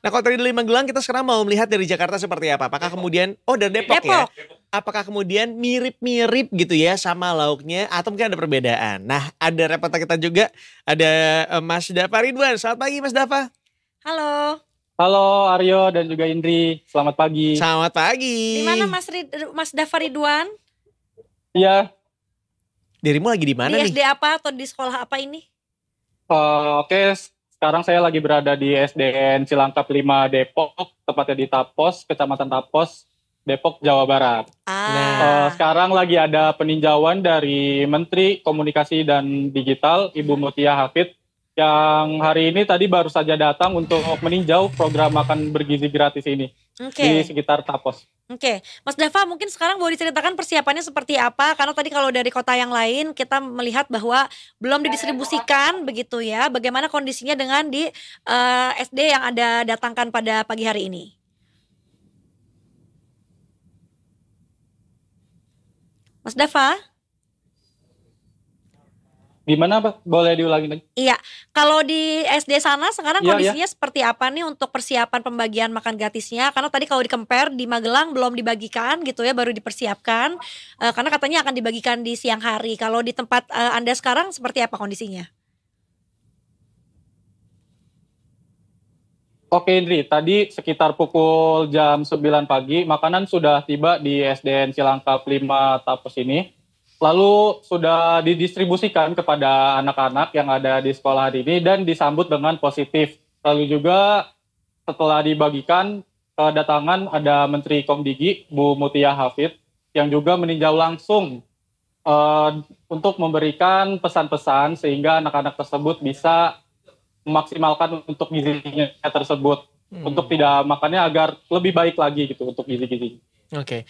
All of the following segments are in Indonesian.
Nah kalau tadi dari Magelang kita sekarang mau melihat dari Jakarta seperti apa? Apakah kemudian, oh dari Depok ya? Depok. Apakah kemudian mirip-mirip gitu ya sama lauknya atau mungkin ada perbedaan? Nah ada reporter kita juga, ada Mas Dava Ridwan. Selamat pagi Mas Dava. Halo. Halo Aryo dan juga Indri, selamat pagi. Selamat pagi. Di mana Mas Dava Ridwan? Iya, Dirimu lagi di mana Di nih? SD apa atau di sekolah apa ini? oke. Sekarang saya lagi berada di SDN Cilangkap 5 Depok, tepatnya di Tapos, Kecamatan Tapos, Depok, Jawa Barat. Sekarang lagi ada peninjauan dari Menteri Komunikasi dan Digital, Ibu Mutia Hafid, yang hari ini tadi baru saja datang untuk meninjau program makan bergizi gratis ini di sekitar Tapos. Oke, Mas Dava mungkin sekarang boleh diceritakan persiapannya seperti apa? Karena tadi kalau dari kota yang lain kita melihat bahwa belum didistribusikan begitu ya. Bagaimana kondisinya dengan di SD yang Anda datangkan pada pagi hari ini? Mas Dava? Gimana Pak? Boleh diulangi lagi? Iya, kalau di SD sana sekarang Iya, kondisinya seperti apa nih untuk persiapan pembagian makan gratisnya? Karena tadi kalau di Kemper di Magelang belum dibagikan gitu ya, baru dipersiapkan. Karena katanya akan dibagikan di siang hari. Kalau di tempat Anda sekarang seperti apa kondisinya? Oke Indri, tadi sekitar pukul jam 9 pagi, makanan sudah tiba di SDN Cilangkap 5 Tapos ini. Lalu sudah didistribusikan kepada anak-anak yang ada di sekolah hari ini dan disambut dengan positif. Lalu juga setelah dibagikan, kedatangan ada Menteri Komdigi, Bu Mutia Hafid, yang juga meninjau langsung untuk memberikan pesan-pesan sehingga anak-anak tersebut bisa memaksimalkan untuk gizinya tersebut. Untuk tidak makannya agar lebih baik lagi gitu untuk gizi-gizi. Oke.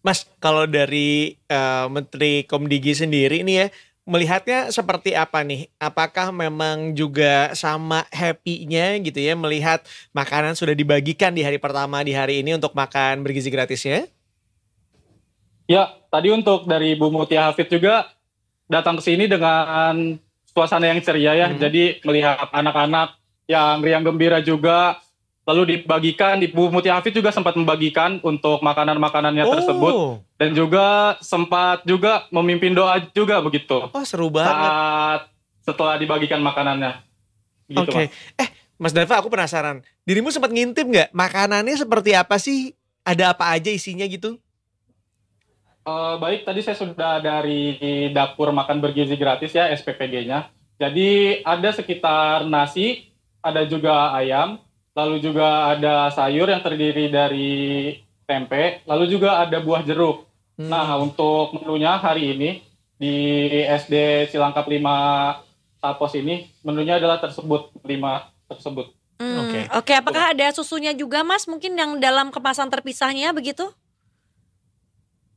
Mas, kalau dari Menteri Komdigi sendiri ini ya, melihatnya seperti apa nih? Apakah memang juga sama happy-nya gitu ya melihat makanan sudah dibagikan di hari pertama di hari ini untuk makan bergizi gratisnya? Ya, tadi untuk dari Bu Mutia Hafid juga datang ke sini dengan suasana yang ceria ya. Jadi melihat anak-anak yang riang gembira juga. Lalu dibagikan, Bu Mutia Hafid juga sempat membagikan untuk makanan-makanannya tersebut. Dan juga sempat juga memimpin doa juga begitu. Oh seru banget. Setelah dibagikan makanannya. Oke. Mas Dava aku penasaran. Dirimu sempat ngintip nggak makanannya seperti apa sih? Ada apa aja isinya gitu? Baik, tadi saya sudah dari dapur makan bergizi gratis ya, SPPG-nya. Jadi ada sekitar nasi, ada juga ayam. Lalu juga ada sayur yang terdiri dari tempe, lalu juga ada buah jeruk. Nah, untuk menunya hari ini di SD Cilangkap 5 Tapos ini, menunya adalah 5 tersebut. Oke, apakah ada susunya juga Mas? Mungkin yang dalam kemasan terpisahnya begitu?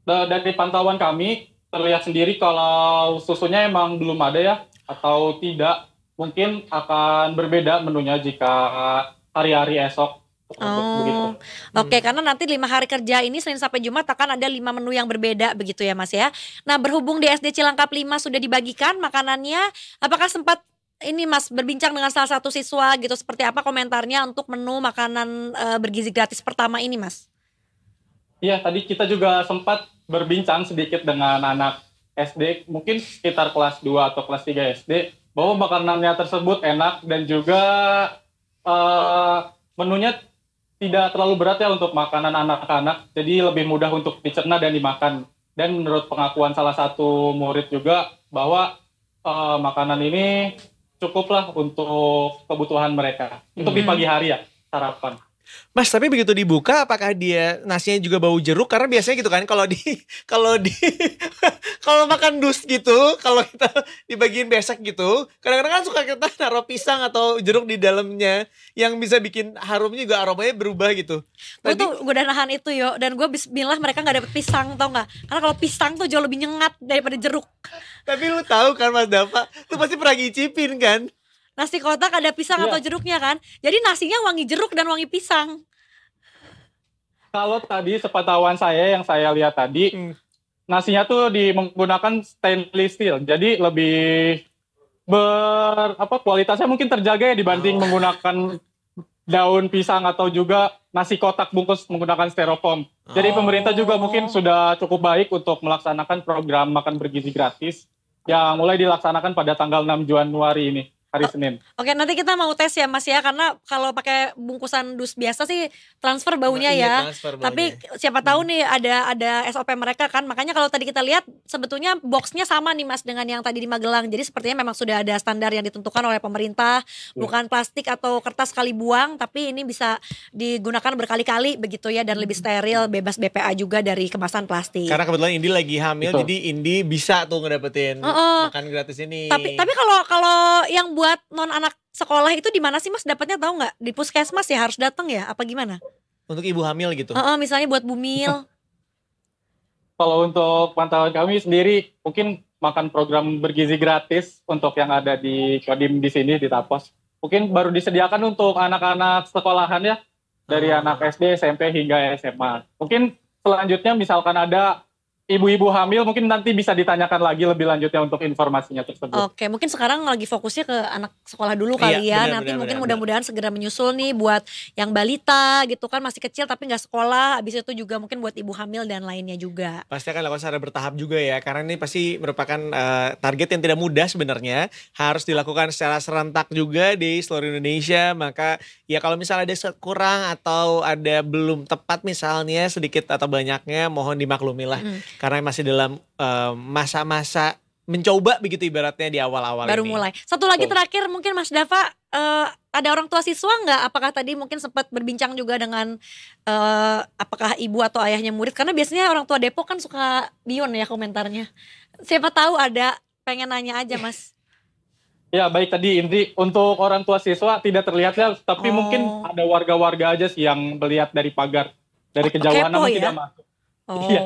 Dari pantauan kami, terlihat sendiri kalau susunya emang belum ada ya, atau tidak. Mungkin akan berbeda menunya jika hari-hari esok. Oke, karena nanti 5 hari kerja ini Senin sampai Jumat akan ada 5 menu yang berbeda begitu ya Mas ya. Nah berhubung di SD Cilangkap 5 sudah dibagikan makanannya, apakah sempat ini Mas berbincang dengan salah satu siswa gitu, seperti apa komentarnya untuk menu makanan bergizi gratis pertama ini Mas? Iya, tadi kita juga sempat berbincang sedikit dengan anak SD, mungkin sekitar kelas 2 atau kelas 3 SD, bahwa makanannya tersebut enak dan juga menunya tidak terlalu berat ya untuk makanan anak-anak, jadi lebih mudah untuk dicerna dan dimakan. Dan menurut pengakuan salah satu murid juga bahwa makanan ini cukuplah untuk kebutuhan mereka untuk di pagi hari ya, sarapan. Mas, tapi begitu dibuka apakah dia nasinya juga bau jeruk? Karena biasanya gitu kan kalau kalau makan dus gitu, kalau kita dibagiin besek gitu, kadang-kadang kan suka kita naruh pisang atau jeruk di dalamnya yang bisa bikin harumnya juga aromanya berubah gitu. Gue udah nahan itu yo, dan gue bismillah mereka gak dapet pisang, tau gak? Karena kalau pisang tuh jauh lebih nyengat daripada jeruk. Tapi lu tahu kan Mas Dava, lu pasti pernah ngicipin kan? Nasi kotak ada pisang atau jeruknya kan. Jadi nasinya wangi jeruk dan wangi pisang. Kalau tadi sepengetahuan saya yang saya lihat tadi, nasinya tuh menggunakan stainless steel. Jadi lebih kualitasnya mungkin terjaga ya dibanding menggunakan daun pisang atau juga nasi kotak bungkus menggunakan styrofoam. Jadi pemerintah juga mungkin sudah cukup baik untuk melaksanakan program makan bergizi gratis yang mulai dilaksanakan pada tanggal 6 Januari ini, hari Senin. Oke, nanti kita mau tes ya Mas ya, karena kalau pakai bungkusan dus biasa sih transfer baunya Iya, ya. transfer Tapi baunya. siapa tahu nih ada SOP mereka kan. Makanya kalau tadi kita lihat sebetulnya boxnya sama nih Mas dengan yang tadi di Magelang. Jadi sepertinya memang sudah ada standar yang ditentukan oleh pemerintah, bukan plastik atau kertas sekali buang, tapi ini bisa digunakan berkali-kali begitu ya, dan lebih steril, bebas BPA juga dari kemasan plastik. Karena kebetulan Indi lagi hamil, Betul. jadi Indi bisa tuh ngedapetin makan gratis ini. Tapi kalau yang buat non anak sekolah itu di mana sih Mas dapatnya, tahu nggak? Di puskesmas ya harus datang ya? Apa gimana? Untuk ibu hamil gitu. Misalnya buat bumil. Kalau untuk pantauan kami sendiri, mungkin makan program bergizi gratis untuk yang ada di Kodim di sini di Tapos. Mungkin baru disediakan untuk anak-anak sekolahan ya, dari anak SD, SMP hingga SMA. Mungkin selanjutnya misalkan ada ibu-ibu hamil, mungkin nanti bisa ditanyakan lagi lebih lanjutnya untuk informasinya tersebut. Oke, mungkin sekarang lagi fokusnya ke anak sekolah dulu Iya, kali ya. benar, Nanti benar, mungkin benar, mudah-mudahan segera menyusul nih buat yang balita gitu kan, masih kecil tapi nggak sekolah. Habis itu juga mungkin buat ibu hamil dan lainnya juga. Pasti akan dilakukan secara bertahap juga ya, karena ini pasti merupakan target yang tidak mudah sebenarnya. Harus dilakukan secara serentak juga di seluruh Indonesia. Maka ya kalau misalnya ada kurang atau ada belum tepat misalnya sedikit atau banyaknya, mohon dimaklumi lah. Karena masih dalam masa-masa mencoba begitu ibaratnya di awal-awal Baru ini. mulai. Satu lagi terakhir mungkin Mas Dava, ada orang tua siswa nggak? Apakah tadi mungkin sempat berbincang juga dengan apakah ibu atau ayahnya murid? Karena biasanya orang tua Depok kan suka bion ya komentarnya. Siapa tahu ada, pengen nanya aja Mas. Ya baik, tadi Indri, untuk orang tua siswa tidak terlihat ya, tapi mungkin ada warga-warga aja sih yang melihat dari pagar, dari kejauhan kepo namun ya? tidak masuk. Iya.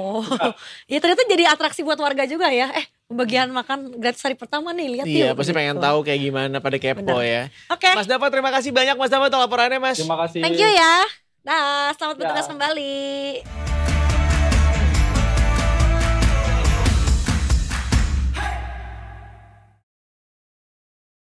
Ya ternyata jadi atraksi buat warga juga ya. Pembagian makan gratis hari pertama nih, lihat Iya, yuk. pasti pengen gitu. tahu kayak gimana, pada kepo Benar. ya. Oke, Mas Dava, terima kasih banyak Mas Dava untuk laporannya Mas. Terima kasih. thank you ya. Dah, selamat bertugas Ya. kembali.